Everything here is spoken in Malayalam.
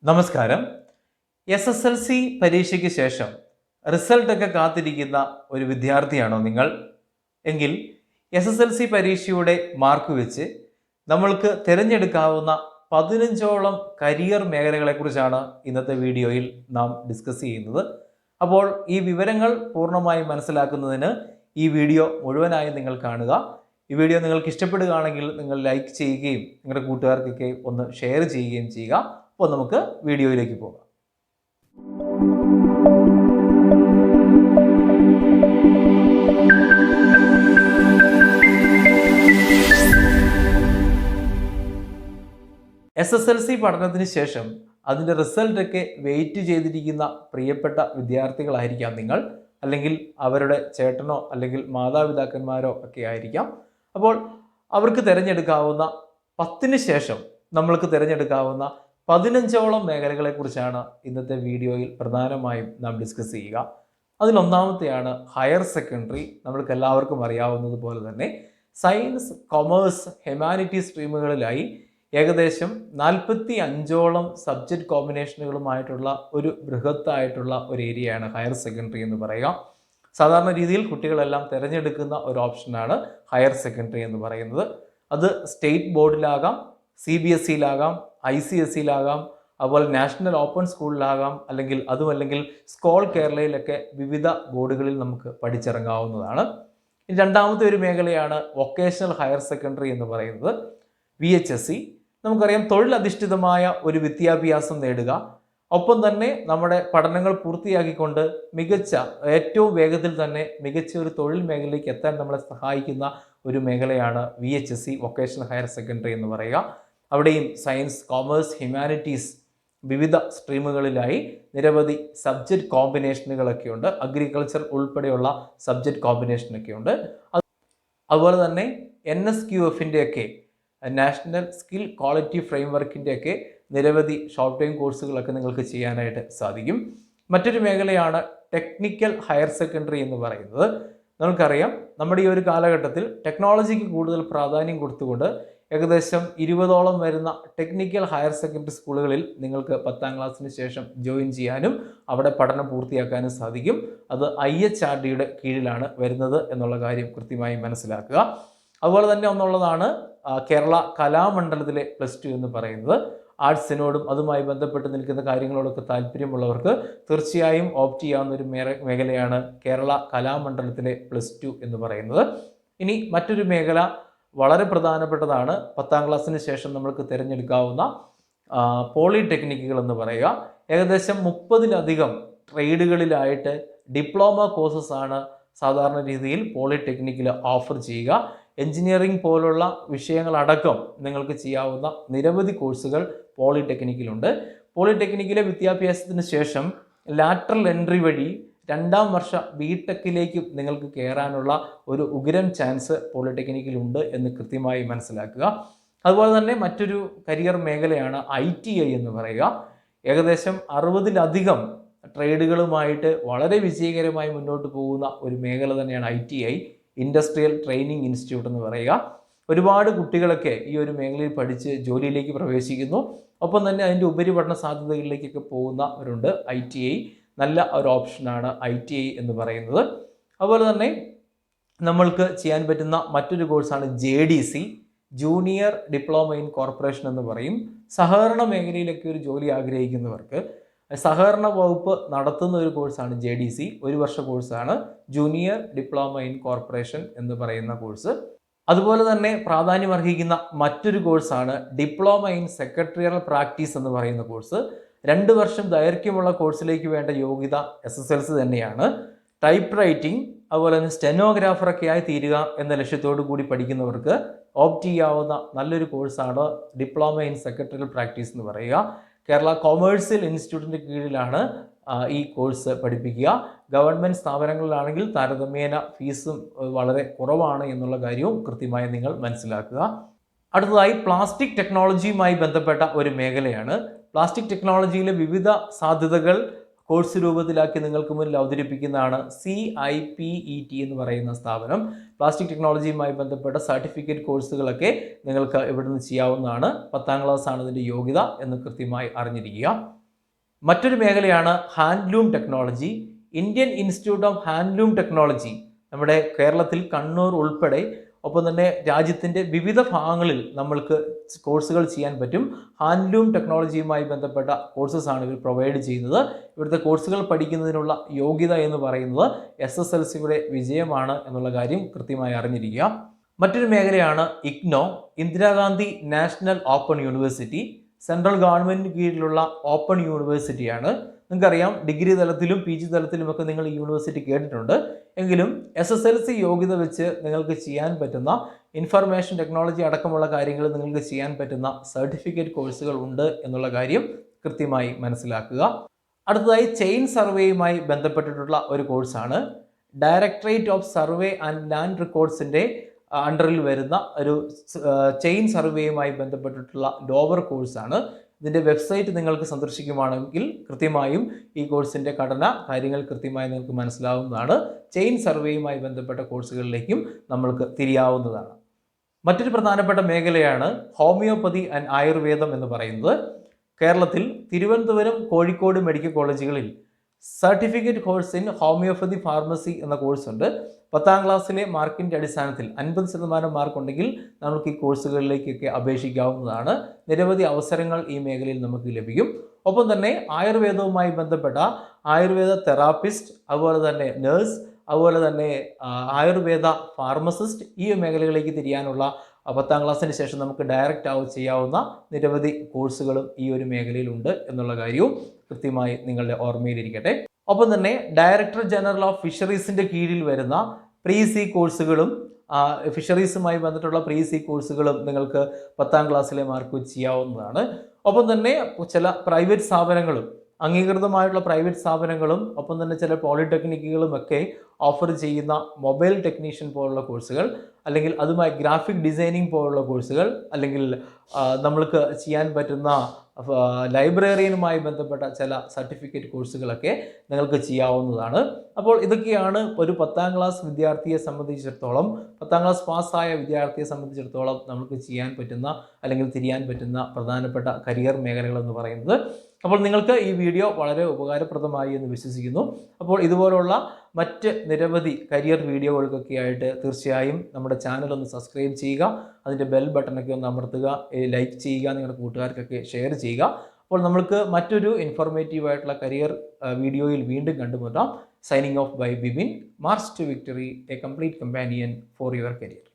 നമസ്കാരം. SSLC പരീക്ഷയ്ക്ക് ശേഷം റിസൾട്ടൊക്കെ കാത്തിരിക്കുന്ന ഒരു വിദ്യാർത്ഥിയാണോ നിങ്ങൾ? എങ്കിൽ SSLC പരീക്ഷയുടെ മാർക്ക് വെച്ച് നമ്മൾക്ക് തിരഞ്ഞെടുക്കാവുന്ന 15ഓളം കരിയർ മേഖലകളെക്കുറിച്ചാണ് ഇന്നത്തെ വീഡിയോയിൽ നാം ഡിസ്കസ് ചെയ്യുന്നത്. അപ്പോൾ ഈ വിവരങ്ങൾ പൂർണ്ണമായി മനസ്സിലാക്കുന്നതിന് ഈ വീഡിയോ മുഴുവനായി നിങ്ങൾ കാണുക. ഈ വീഡിയോ നിങ്ങൾക്ക് ഇഷ്ടപ്പെടുകയാണെങ്കിൽ നിങ്ങൾ ലൈക്ക് ചെയ്യുകയും നിങ്ങളുടെ കൂട്ടുകാർക്കൊക്കെ ഒന്ന് ഷെയർ ചെയ്യുകയും ചെയ്യുക. അപ്പോൾ നമുക്ക് വീഡിയോയിലേക്ക് പോകാം. SSLC പഠനത്തിന് ശേഷം അതിൻ്റെ റിസൾട്ടൊക്കെ വെയിറ്റ് ചെയ്തിരിക്കുന്ന പ്രിയപ്പെട്ട വിദ്യാർത്ഥികളായിരിക്കാം നിങ്ങൾ, അല്ലെങ്കിൽ അവരുടെ ചേട്ടനോ അല്ലെങ്കിൽ മാതാപിതാക്കന്മാരോ ഒക്കെ ആയിരിക്കാം. അപ്പോൾ അവർക്ക് തിരഞ്ഞെടുക്കാവുന്ന 10ന് ശേഷം നമ്മൾക്ക് തിരഞ്ഞെടുക്കാവുന്ന 15ഓളം മേഖലകളെക്കുറിച്ചാണ് ഇന്നത്തെ വീഡിയോയിൽ പ്രധാനമായും നാം ഡിസ്കസ് ചെയ്യുക. അതിലൊന്നാമത്തെയാണ് ഹയർ സെക്കൻഡറി. നമ്മൾക്ക് എല്ലാവർക്കും അറിയാവുന്നത് പോലെ തന്നെ സയൻസ്, കൊമേഴ്സ്, ഹ്യൂമാനിറ്റീസ് സ്ട്രീമുകളിലായി ഏകദേശം 45ഓളം സബ്ജക്റ്റ് കോമ്പിനേഷനുകളുമായിട്ടുള്ള ഒരു ബൃഹത്തായിട്ടുള്ള ഒരു ഏരിയയാണ് ഹയർ സെക്കൻഡറി എന്ന് പറയുക. സാധാരണ രീതിയിൽ കുട്ടികളെല്ലാം തിരഞ്ഞെടുക്കുന്ന ഒരു ഓപ്ഷനാണ് ഹയർ സെക്കൻഡറി എന്ന് പറയുന്നത്. അത് സ്റ്റേറ്റ് ബോർഡിലാകാം, CBSEയിലാകാം, ICSEയിലാകാം, അതുപോലെ നാഷണൽ ഓപ്പൺ സ്കൂളിലാകാം, അല്ലെങ്കിൽ സ്കോൾ കേരളയിലൊക്കെ വിവിധ ബോർഡുകളിൽ നമുക്ക് പഠിച്ചിറങ്ങാവുന്നതാണ്. രണ്ടാമത്തെ ഒരു മേഖലയാണ് വൊക്കേഷണൽ ഹയർ സെക്കൻഡറി എന്ന് പറയുന്നത്, VHSE. നമുക്കറിയാം, തൊഴിലധിഷ്ഠിതമായ ഒരു വിദ്യാഭ്യാസം നേടുക, ഒപ്പം തന്നെ നമ്മുടെ പഠനങ്ങൾ പൂർത്തിയാക്കിക്കൊണ്ട് ഏറ്റവും വേഗത്തിൽ തന്നെ മികച്ച ഒരു തൊഴിൽ മേഖലയിലേക്ക് എത്താൻ നമ്മളെ സഹായിക്കുന്ന ഒരു മേഖലയാണ് VHSE, വൊക്കേഷണൽ ഹയർ സെക്കൻഡറി എന്ന് പറയുക. അവിടെയും സയൻസ്, കോമേഴ്സ്, ഹ്യൂമാനിറ്റീസ് വിവിധ സ്ട്രീമുകളിലായി നിരവധി സബ്ജക്റ്റ് കോമ്പിനേഷനുകളൊക്കെ ഉണ്ട്. അഗ്രികൾച്ചർ ഉൾപ്പെടെയുള്ള സബ്ജക്റ്റ് കോമ്പിനേഷനൊക്കെ ഉണ്ട്. അതുപോലെ തന്നെ NSQF-ൻ്റെ ഒക്കെ, നാഷണൽ സ്കിൽ ക്വാളിറ്റി ഫ്രെയിംവർക്കിൻ്റെ ഒക്കെ നിരവധി ഷോർട്ട് ടൈം കോഴ്സുകളൊക്കെ നിങ്ങൾക്ക് ചെയ്യാനായിട്ട് സാധിക്കും. മറ്റൊരു മേഖലയാണ് ടെക്നിക്കൽ ഹയർ സെക്കൻഡറി എന്ന് പറയുന്നത്. നമുക്കറിയാം, നമ്മുടെ ഈ ഒരു കാലഘട്ടത്തിൽ ടെക്നോളജിക്ക് കൂടുതൽ പ്രാധാന്യം കൊടുത്തുകൊണ്ട് ഏകദേശം 20ഓളം വരുന്ന ടെക്നിക്കൽ ഹയർ സെക്കൻഡറി സ്കൂളുകളിൽ നിങ്ങൾക്ക് 10ാം ക്ലാസ്സിന് ശേഷം ജോയിൻ ചെയ്യാനും അവിടെ പഠനം പൂർത്തിയാക്കാനും സാധിക്കും. അത് IHRDയുടെ കീഴിലാണ് വരുന്നത് എന്നുള്ള കാര്യം കൃത്യമായി മനസ്സിലാക്കുക. അതുപോലെ തന്നെ ഒന്നുള്ളതാണ് കേരള കലാമണ്ഡലത്തിലെ +2 എന്ന് പറയുന്നത്. ആർട്സിനോടും അതുമായി ബന്ധപ്പെട്ട് നിൽക്കുന്ന കാര്യങ്ങളോടൊക്കെ താല്പര്യമുള്ളവർക്ക് തീർച്ചയായും ഓപ്റ്റ് ചെയ്യാവുന്ന ഒരു മേഖലയാണ് കേരള കലാമണ്ഡലത്തിലെ +2 എന്ന് പറയുന്നത്. ഇനി മറ്റൊരു മേഖല വളരെ പ്രധാനപ്പെട്ടതാണ്, 10ാം ക്ലാസ്സിന് ശേഷം നമ്മൾക്ക് തിരഞ്ഞെടുക്കാവുന്ന പോളിടെക്നിക്കുകൾ എന്ന് പറയുക. ഏകദേശം 30ലധികം ട്രേഡുകളിലായിട്ട് ഡിപ്ലോമ കോഴ്സസ് ആണ് സാധാരണ രീതിയിൽ പോളിടെക്നിക്കിൽ ഓഫർ ചെയ്യുക. എഞ്ചിനീയറിംഗ് പോലുള്ള വിഷയങ്ങളടക്കം നിങ്ങൾക്ക് ചെയ്യാവുന്ന നിരവധി കോഴ്സുകൾ പോളിടെക്നിക്കിലുണ്ട്. പോളിടെക്നിക്കിലെ വിദ്യാഭ്യാസത്തിന് ശേഷം ലാറ്ററൽ എൻട്രി വഴി 2ാം വർഷ BTechയിലേക്ക് നിങ്ങൾക്ക് കയറാനുള്ള ഒരു ഉഗ്രൻ ചാൻസ് പോളിടെക്നിക്കിലുണ്ട് എന്ന് കൃത്യമായി മനസ്സിലാക്കുക. അതുപോലെ തന്നെ മറ്റൊരു കരിയർ മേഖലയാണ് ITI എന്ന് പറയുക. ഏകദേശം 60ലധികം ട്രേഡുകളുമായിട്ട് വളരെ വിജയകരമായി മുന്നോട്ട് പോകുന്ന ഒരു മേഖല തന്നെയാണ് ITI, ഇൻഡസ്ട്രിയൽ ട്രെയിനിങ് ഇൻസ്റ്റിറ്റ്യൂട്ട് എന്ന് പറയുക. ഒരുപാട് കുട്ടികളൊക്കെ ഈ ഒരു മേഖലയിൽ പഠിച്ച് ജോലിയിലേക്ക് പ്രവേശിക്കുന്നു. ഒപ്പം തന്നെ അതിൻ്റെ ഉപരിപഠന സാധ്യതകളിലേക്കൊക്കെ പോകുന്നവരുണ്ട്. ITI നല്ല ഒരു ഓപ്ഷനാണ് ITI എന്ന് പറയുന്നത്. അതുപോലെ തന്നെ നമ്മൾക്ക് ചെയ്യാൻ പറ്റുന്ന മറ്റൊരു കോഴ്സാണ് JDC, junior diploma in corporation എന്ന് പറയും. സഹകരണ മേഖലയിലൊക്കെ ഒരു ജോലി ആഗ്രഹിക്കുന്നവർക്ക് സഹകരണ വകുപ്പ് നടത്തുന്ന ഒരു കോഴ്സാണ് JDC. 1 വർഷ കോഴ്സാണ് ജൂനിയർ ഡിപ്ലോമ ഇൻ കോർപ്പറേഷൻ എന്ന് പറയുന്ന കോഴ്സ്. അതുപോലെ തന്നെ പ്രാധാന്യം അർഹിക്കുന്ന മറ്റൊരു കോഴ്സാണ് ഡിപ്ലോമ ഇൻ സെക്രട്ടറിയൽ പ്രാക്ടീസ് എന്ന് പറയുന്ന കോഴ്സ്. 2 വർഷം ദൈർഘ്യമുള്ള കോഴ്സിലേക്ക് വേണ്ട യോഗ്യത SSLC തന്നെയാണ്. ടൈപ്പ് റൈറ്റിംഗ്, അതുപോലെ തന്നെ സ്റ്റെനോഗ്രാഫറൊക്കെ ആയി തീരുക എന്ന ലക്ഷ്യത്തോടു കൂടി പഠിക്കുന്നവർക്ക് ഓപ്റ്റ് ചെയ്യാവുന്ന നല്ലൊരു കോഴ്സാണ് ഡിപ്ലോമ ഇൻ സെക്രട്ടറിയൽ പ്രാക്ടീസ് എന്ന് പറയുക. കേരള കൊമേഴ്സ്യൽ ഇൻസ്റ്റിറ്റ്യൂട്ടിൻ്റെ കീഴിലാണ് ഈ കോഴ്സ് പഠിപ്പിക്കുക. ഗവൺമെൻറ് സ്ഥാപനങ്ങളിലാണെങ്കിൽ താരതമ്യേന ഫീസും വളരെ കുറവാണ് എന്നുള്ള കാര്യവും കൃത്യമായി നിങ്ങൾ മനസ്സിലാക്കുക. അടുത്തതായി പ്ലാസ്റ്റിക് ടെക്നോളജിയുമായി ബന്ധപ്പെട്ട ഒരു മേഖലയാണ്. പ്ലാസ്റ്റിക് ടെക്നോളജിയിലെ വിവിധ സാധ്യതകൾ കോഴ്സ് രൂപത്തിലാക്കി നിങ്ങൾക്ക് മുന്നിൽ അവതരിപ്പിക്കുന്നതാണ് CIPET എന്ന് പറയുന്ന സ്ഥാപനം. പ്ലാസ്റ്റിക് ടെക്നോളജിയുമായി ബന്ധപ്പെട്ട സർട്ടിഫിക്കറ്റ് കോഴ്സുകളൊക്കെ നിങ്ങൾക്ക് ഇവിടുന്ന് ചെയ്യാവുന്നതാണ്. 10ാം ക്ലാസ്സാണ് ഇതിൻ്റെ യോഗ്യത എന്ന് കൃത്യമായി അറിഞ്ഞിരിക്കുക. മറ്റൊരു മേഖലയാണ് handloom technology. Indian institute of handloom technology നമ്മുടെ കേരളത്തിൽ കണ്ണൂർ ഉൾപ്പെടെ ഒപ്പം തന്നെ രാജ്യത്തിൻ്റെ വിവിധ ഭാഗങ്ങളിൽ നമ്മൾക്ക് കോഴ്സുകൾ ചെയ്യാൻ പറ്റും. ഹാൻഡ്ലൂം ടെക്നോളജിയുമായി ബന്ധപ്പെട്ട കോഴ്സസാണ് ഇവർ പ്രൊവൈഡ് ചെയ്യുന്നത്. ഇവിടുത്തെ കോഴ്സുകൾ പഠിക്കുന്നതിനുള്ള യോഗ്യത എന്ന് പറയുന്നത് SSLCയുടെ വിജയമാണ് എന്നുള്ള കാര്യം കൃത്യമായി അറിഞ്ഞിരിക്കുക. മറ്റൊരു മേഖലയാണ് IGNOU, Indira Gandhi national open university. Central ഗവൺമെൻറ്റിന് കീഴിലുള്ള ഓപ്പൺ യൂണിവേഴ്സിറ്റിയാണ്. നിങ്ങൾക്കറിയാം, ഡിഗ്രി തലത്തിലും PG തലത്തിലുമൊക്കെ നിങ്ങൾ ഈ യൂണിവേഴ്സിറ്റി കേട്ടിട്ടുണ്ട്. എങ്കിലും SSLC യോഗ്യത വെച്ച് നിങ്ങൾക്ക് ചെയ്യാൻ പറ്റുന്ന ഇൻഫർമേഷൻ ടെക്നോളജി അടക്കമുള്ള കാര്യങ്ങൾ നിങ്ങൾക്ക് ചെയ്യാൻ പറ്റുന്ന സർട്ടിഫിക്കറ്റ് കോഴ്സുകൾ ഉണ്ട് എന്നുള്ള കാര്യം കൃത്യമായി മനസ്സിലാക്കുക. അടുത്തതായി ചെയിൻ സർവേയുമായി ബന്ധപ്പെട്ടിട്ടുള്ള ഒരു കോഴ്സാണ്. Directorate of survey and land റെക്കോർഡ്സിൻ്റെ അണ്ടറിൽ വരുന്ന ഒരു ചെയിൻ സർവേയുമായി ബന്ധപ്പെട്ടിട്ടുള്ള ലോവർ കോഴ്സാണ്. ഇതിൻ്റെ വെബ്സൈറ്റ് നിങ്ങൾക്ക് സന്ദർശിക്കുകയാണെങ്കിൽ കൃത്യമായും ഈ കോഴ്സിൻ്റെ ഘടന കാര്യങ്ങൾ കൃത്യമായി നിങ്ങൾക്ക് മനസ്സിലാവുന്നതാണ്. ചെയിൻ സർവേയുമായി ബന്ധപ്പെട്ട കോഴ്സുകളിലേക്കും നമ്മൾക്ക് തിരിയാവുന്നതാണ്. മറ്റൊരു പ്രധാനപ്പെട്ട മേഖലയാണ് ഹോമിയോപ്പതി ആൻഡ് ആയുർവേദം എന്ന് പറയുന്നത്. കേരളത്തിൽ തിരുവനന്തപുരം, കോഴിക്കോട് മെഡിക്കൽ കോളേജുകളിൽ certificate course in homoeopathy pharmacy എന്ന കോഴ്സുണ്ട്. 10ാം ക്ലാസ്സിലെ മാർക്കിൻ്റെ അടിസ്ഥാനത്തിൽ 50% മാർക്ക് ഉണ്ടെങ്കിൽ നമുക്ക് ഈ കോഴ്സുകളിലേക്കൊക്കെ അപേക്ഷിക്കാവുന്നതാണ്. നിരവധി അവസരങ്ങൾ ഈ മേഖലയിൽ നമുക്ക് ലഭിക്കും. ഒപ്പം തന്നെ ആയുർവേദവുമായി ബന്ധപ്പെട്ട ആയുർവേദ തെറാപ്പിസ്റ്റ്, അതുപോലെ തന്നെ നേഴ്സ്, അതുപോലെ തന്നെ ആയുർവേദ ഫാർമസിസ്റ്റ്, ഈ മേഖലകളിലേക്ക് തിരിയാനുള്ള 10ാം ക്ലാസ്സിന് ശേഷം നമുക്ക് ഡയറക്റ്റ് ചെയ്യാവുന്ന നിരവധി കോഴ്സുകളും ഈ ഒരു മേഖലയിലുണ്ട് എന്നുള്ള കാര്യവും കൃത്യമായി നിങ്ങളുടെ ഓർമ്മയിലിരിക്കട്ടെ. ഒപ്പം തന്നെ ഡയറക്ടർ ജനറൽ ഓഫ് ഫിഷറീസിൻ്റെ കീഴിൽ വരുന്ന പ്രീ-C കോഴ്സുകളും ഫിഷറീസുമായി ബന്ധപ്പെട്ടുള്ള പ്രീ-C കോഴ്സുകളും നിങ്ങൾക്ക് 10ാം ക്ലാസ്സിലെ മാർക്ക് വെച്ച് ചെയ്യാവുന്നതാണ്. ഒപ്പം തന്നെ ചില പ്രൈവറ്റ് സ്ഥാപനങ്ങളും അംഗീകൃതമായിട്ടുള്ള പ്രൈവറ്റ് സ്ഥാപനങ്ങളും ഒപ്പം തന്നെ ചില പോളിടെക്നിക്കുകളും ഒക്കെ ഓഫർ ചെയ്യുന്ന മൊബൈൽ ടെക്നീഷ്യൻ പോലുള്ള കോഴ്സുകൾ, അല്ലെങ്കിൽ അതുമായി ഗ്രാഫിക് ഡിസൈനിങ് പോലുള്ള കോഴ്സുകൾ, അല്ലെങ്കിൽ നമ്മൾക്ക് ചെയ്യാൻ പറ്റുന്ന ലൈബ്രറിയനുമായി ബന്ധപ്പെട്ട ചില സർട്ടിഫിക്കറ്റ് കോഴ്സുകളൊക്കെ നിങ്ങൾക്ക് ചെയ്യാവുന്നതാണ്. അപ്പോൾ ഇതൊക്കെയാണ് ഒരു 10ാം ക്ലാസ് വിദ്യാർത്ഥിയെ സംബന്ധിച്ചിടത്തോളം, 10ാം ക്ലാസ് പാസ്സായ വിദ്യാർത്ഥിയെ സംബന്ധിച്ചിടത്തോളം നമുക്ക് ചെയ്യാൻ പറ്റുന്ന അല്ലെങ്കിൽ തിരിയാൻ പറ്റുന്ന പ്രധാനപ്പെട്ട കരിയർ മേഖലകളെന്ന് പറയുന്നത്. അപ്പോൾ നിങ്ങൾക്ക് ഈ വീഡിയോ വളരെ ഉപകാരപ്രദമായി എന്ന് വിശ്വസിക്കുന്നു. അപ്പോൾ ഇതുപോലുള്ള മറ്റ് നിരവധി കരിയർ വീഡിയോകൾക്കൊക്കെ ആയിട്ട് തീർച്ചയായും നമ്മുടെ ചാനൽ ഒന്ന് സബ്സ്ക്രൈബ് ചെയ്യുക, അതിൻ്റെ ബെൽ ബട്ടണൊക്കെ ഒന്ന് അമർത്തുക, ലൈക്ക് ചെയ്യുക, നിങ്ങളുടെ കൂട്ടുകാർക്കൊക്കെ ഷെയർ ചെയ്യുക. അപ്പോൾ നമ്മൾക്ക് മറ്റൊരു ഇൻഫോർമേറ്റീവായിട്ടുള്ള കരിയർ വീഡിയോയിൽ വീണ്ടും കണ്ടുമുട്ടാം. Signing off by Bibin. March to victory, a complete companion for your career.